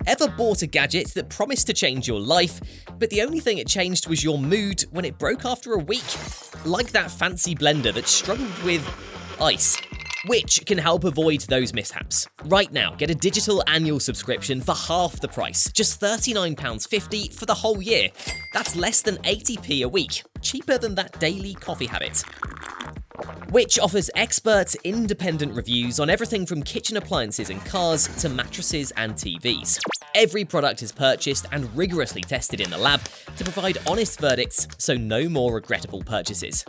Ever bought a gadget that promised to change your life, but the only thing it changed was your mood when it broke after a week? Like that fancy blender that struggled with ice. Which can help avoid those mishaps. Right now, get a digital annual subscription for half the price, just £39.50 for the whole year. That's less than 80p a week, cheaper than that daily coffee habit. Which offers expert, independent reviews on everything from kitchen appliances and cars to mattresses and TVs. Every product is purchased and rigorously tested in the lab to provide honest verdicts, so no more regrettable purchases.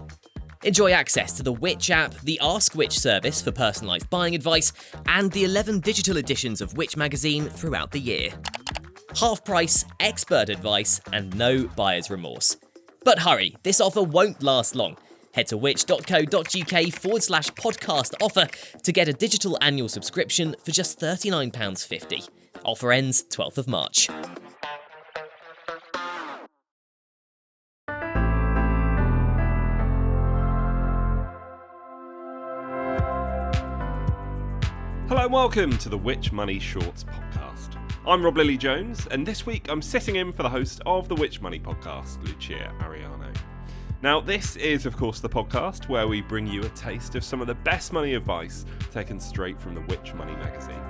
Enjoy access to the Which app, the Ask Which service for personalised buying advice, and the 11 digital editions of Which magazine throughout the year. Half price, expert advice, and no buyer's remorse. But hurry, this offer won't last long. Head to which.co.uk/podcast offer to get a digital annual subscription for just £39.50. Offer ends 12th of March. Hello and welcome to the Which Money Shorts podcast. I'm Rob Lilly-Jones, and this week I'm sitting in for the host of the Which Money podcast, Lucia Ariano. Now, this is, of course, the podcast where we bring you a taste of some of the best money advice taken straight from the Which Money magazine.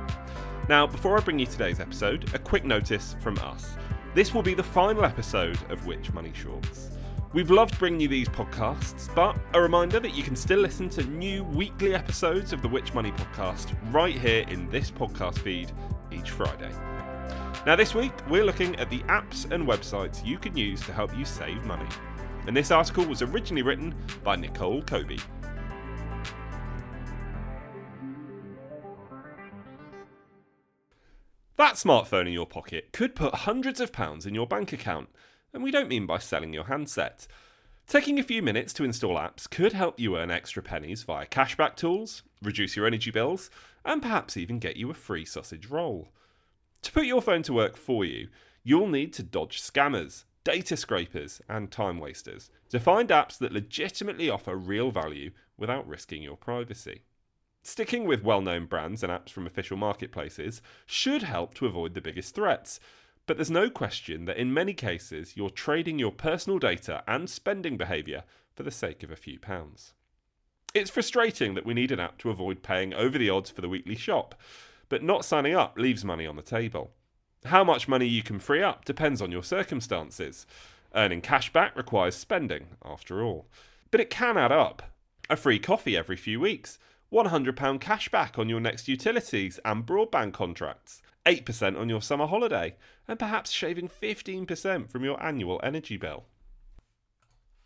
Now, before I bring you today's episode, a quick notice from us. This will be the final episode of Which Money Shorts. We've loved bringing you these podcasts, but a reminder that you can still listen to new weekly episodes of the Which Money podcast right here in this podcast feed each Friday. Now this week, we're looking at the apps and websites you can use to help you save money. And this article was originally written by Nicole Kobe. That smartphone in your pocket could put hundreds of pounds in your bank account. And we don't mean by selling your handset. Taking a few minutes to install apps could help you earn extra pennies via cashback tools, reduce your energy bills, and perhaps even get you a free sausage roll. To put your phone to work for you, you'll need to dodge scammers, data scrapers, and time wasters to find apps that legitimately offer real value without risking your privacy. Sticking with well-known brands and apps from official marketplaces should help to avoid the biggest threats. But there's no question that in many cases you're trading your personal data and spending behaviour for the sake of a few pounds. It's frustrating that we need an app to avoid paying over the odds for the weekly shop, but not signing up leaves money on the table. How much money you can free up depends on your circumstances. Earning cash back requires spending, after all. But it can add up. A free coffee every few weeks, £100 cash back on your next utilities and broadband contracts, 8% on your summer holiday, and perhaps shaving 15% from your annual energy bill.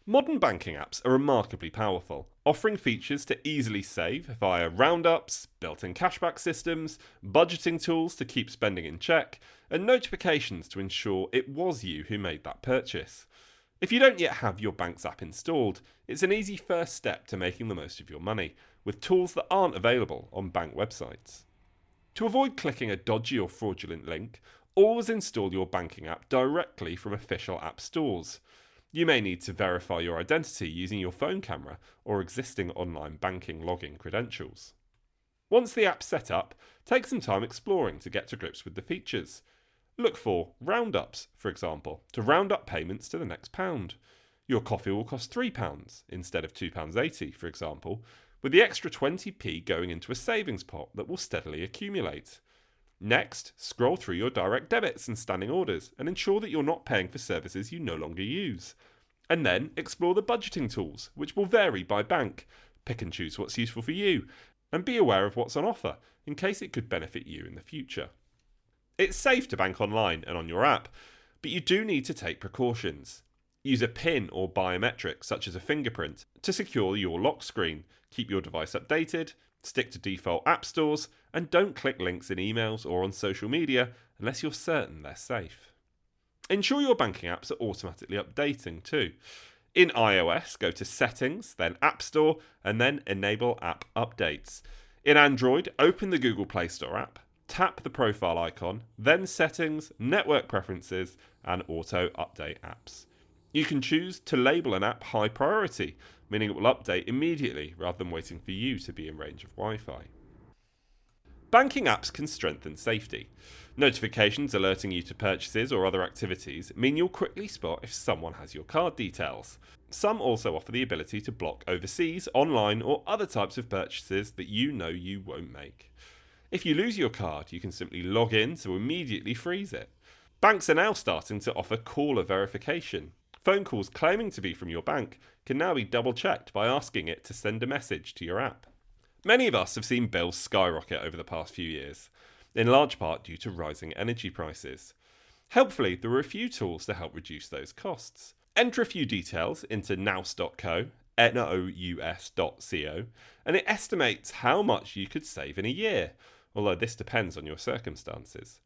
Modern banking apps are remarkably powerful, offering features to easily save via roundups, built-in cashback systems, budgeting tools to keep spending in check, and notifications to ensure it was you who made that purchase. If you don't yet have your bank's app installed, it's an easy first step to making the most of your money, with tools that aren't available on bank websites. To avoid clicking a dodgy or fraudulent link, always install your banking app directly from official app stores. You may need to verify your identity using your phone camera or existing online banking login credentials. Once the app's set up, take some time exploring to get to grips with the features. Look for roundups, for example, to round up payments to the next pound. Your coffee will cost £3 instead of £2.80, for example, with the extra 20p going into a savings pot that will steadily accumulate. Next, scroll through your direct debits and standing orders and ensure that you're not paying for services you no longer use. And then explore the budgeting tools, which will vary by bank. Pick and choose what's useful for you, and be aware of what's on offer in case it could benefit you in the future. It's safe to bank online and on your app, but you do need to take precautions. Use a PIN or biometric, such as a fingerprint, to secure your lock screen. Keep your device updated, stick to default app stores, and don't click links in emails or on social media unless you're certain they're safe. Ensure your banking apps are automatically updating too. In iOS, go to Settings, then App Store, and then Enable App Updates. In Android, open the Google Play Store app, tap the profile icon, then Settings, Network Preferences, and Auto Update Apps. You can choose to label an app high priority, meaning it will update immediately rather than waiting for you to be in range of Wi-Fi. Banking apps can strengthen safety. Notifications alerting you to purchases or other activities mean you'll quickly spot if someone has your card details. Some also offer the ability to block overseas, online, or other types of purchases that you know you won't make. If you lose your card, you can simply log in to immediately freeze it. Banks are now starting to offer caller verification. Phone calls claiming to be from your bank can now be double-checked by asking it to send a message to your app. Many of us have seen bills skyrocket over the past few years, in large part due to rising energy prices. Helpfully, there are a few tools to help reduce those costs. Enter a few details into nous.co, nous.co, and it estimates how much you could save in a year, although this depends on your circumstances.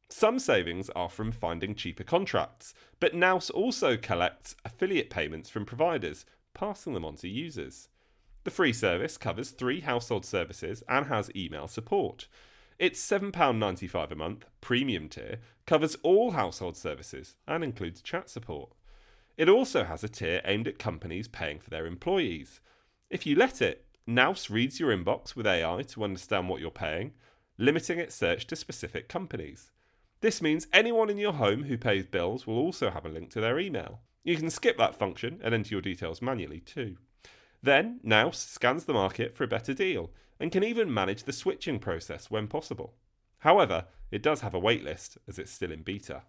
Some savings are from finding cheaper contracts, but Nous also collects affiliate payments from providers, passing them on to users. The free service covers 3 household services and has email support. Its £7.95 a month premium tier covers all household services and includes chat support. It also has a tier aimed at companies paying for their employees. If you let it, Nous reads your inbox with AI to understand what you're paying, limiting its search to specific companies. This means anyone in your home who pays bills will also have a link to their email. You can skip that function and enter your details manually too. Then, Nous scans the market for a better deal and can even manage the switching process when possible. However, it does have a waitlist as it's still in beta.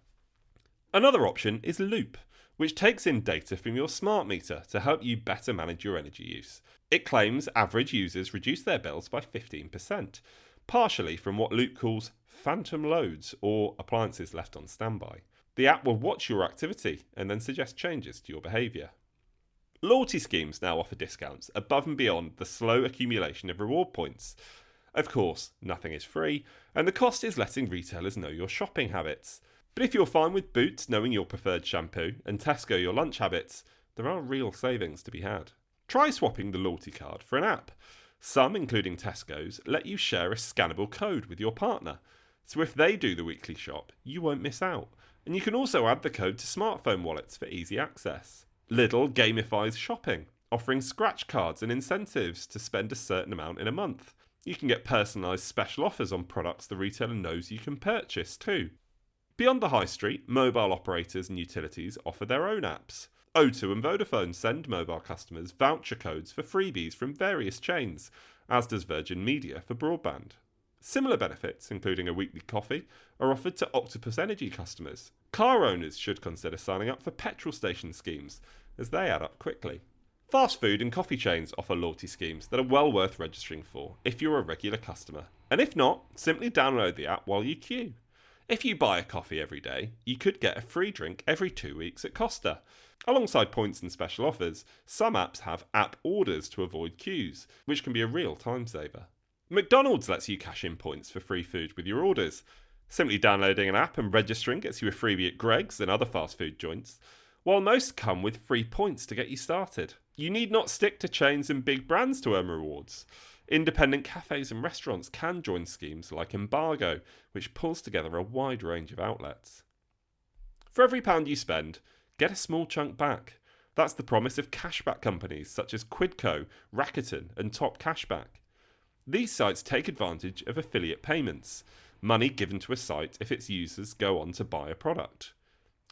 Another option is Loop, which takes in data from your smart meter to help you better manage your energy use. It claims average users reduce their bills by 15%, partially from what Loop calls phantom loads or appliances left on standby. The app will watch your activity and then suggest changes to your behaviour. Loyalty schemes now offer discounts above and beyond the slow accumulation of reward points. Of course, nothing is free, and the cost is letting retailers know your shopping habits. But if you're fine with Boots knowing your preferred shampoo and Tesco your lunch habits, there are real savings to be had. Try swapping the loyalty card for an app. Some, including Tesco's, let you share a scannable code with your partner. So if they do the weekly shop, you won't miss out. And you can also add the code to smartphone wallets for easy access. Lidl gamifies shopping, offering scratch cards and incentives to spend a certain amount in a month. You can get personalised special offers on products the retailer knows you can purchase too. Beyond the high street, mobile operators and utilities offer their own apps. O2 and Vodafone send mobile customers voucher codes for freebies from various chains, as does Virgin Media for broadband. Similar benefits, including a weekly coffee, are offered to Octopus Energy customers. Car owners should consider signing up for petrol station schemes, as they add up quickly. Fast food and coffee chains offer loyalty schemes that are well worth registering for if you're a regular customer. And if not, simply download the app while you queue. If you buy a coffee every day, you could get a free drink every 2 weeks at Costa. Alongside points and special offers, some apps have app orders to avoid queues, which can be a real time saver. McDonald's lets you cash in points for free food with your orders. Simply downloading an app and registering gets you a freebie at Greggs and other fast food joints, while most come with free points to get you started. You need not stick to chains and big brands to earn rewards. Independent cafes and restaurants can join schemes like Embargo, which pulls together a wide range of outlets. For every £1 you spend, get a small chunk back. That's the promise of cashback companies such as Quidco, Rakuten and Top Cashback. These sites take advantage of affiliate payments, money given to a site if its users go on to buy a product.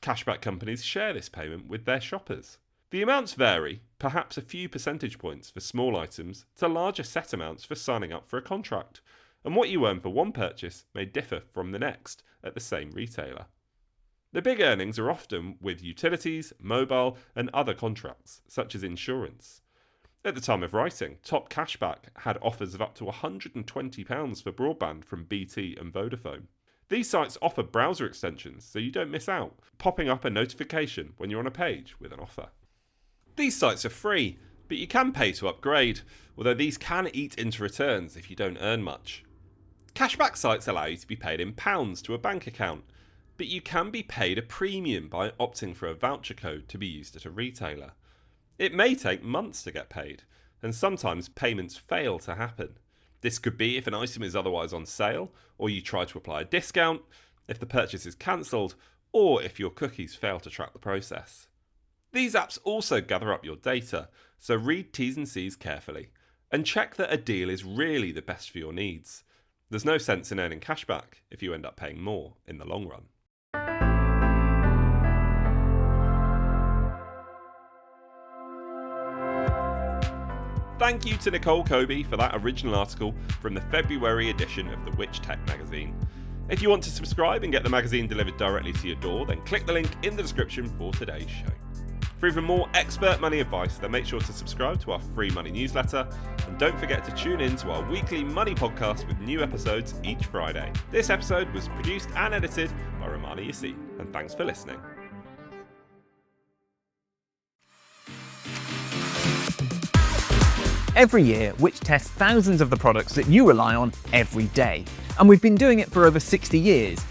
Cashback companies share this payment with their shoppers. The amounts vary, perhaps a few percentage points for small items to larger set amounts for signing up for a contract, and what you earn for one purchase may differ from the next at the same retailer. The big earnings are often with utilities, mobile and other contracts, such as insurance. At the time of writing, Top Cashback had offers of up to £120 for broadband from BT and Vodafone. These sites offer browser extensions so you don't miss out, popping up a notification when you're on a page with an offer. These sites are free, but you can pay to upgrade, although these can eat into returns if you don't earn much. Cashback sites allow you to be paid in pounds to a bank account, but you can be paid a premium by opting for a voucher code to be used at a retailer. It may take months to get paid, and sometimes payments fail to happen. This could be if an item is otherwise on sale, or you try to apply a discount, if the purchase is cancelled, or if your cookies fail to track the process. These apps also gather up your data, so read T's and C's carefully, and check that a deal is really the best for your needs. There's no sense in earning cash back if you end up paying more in the long run. Thank you to Nicole Kobe for that original article from the February edition of the Which Tech magazine. If you want to subscribe and get the magazine delivered directly to your door, then click the link in the description for today's show. For even more expert money advice, then make sure to subscribe to our free money newsletter, and don't forget to tune in to our weekly money podcast with new episodes each Friday. This episode was produced and edited by Romana Yassin, and thanks for listening. Every year, Which tests thousands of the products that you rely on every day. And we've been doing it for over 60 years.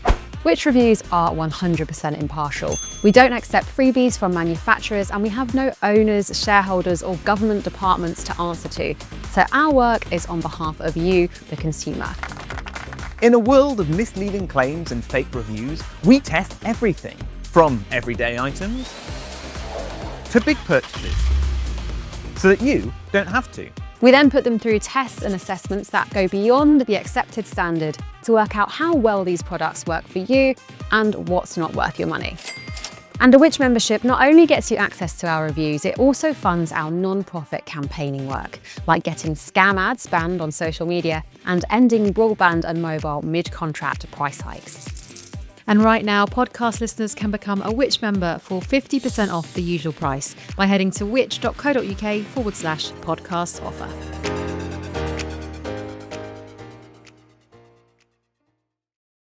Which reviews are 100% impartial. We don't accept freebies from manufacturers, and we have no owners, shareholders, or government departments to answer to. So our work is on behalf of you, the consumer. In a world of misleading claims and fake reviews, we test everything, from everyday items to big purchases, so that you don't have to. We then put them through tests and assessments that go beyond the accepted standard to work out how well these products work for you and what's not worth your money. And a Which membership not only gets you access to our reviews, it also funds our non-profit campaigning work, like getting scam ads banned on social media and ending broadband and mobile mid-contract price hikes. And right now, podcast listeners can become a Which member for 50% off the usual price by heading to which.co.uk/podcast offer.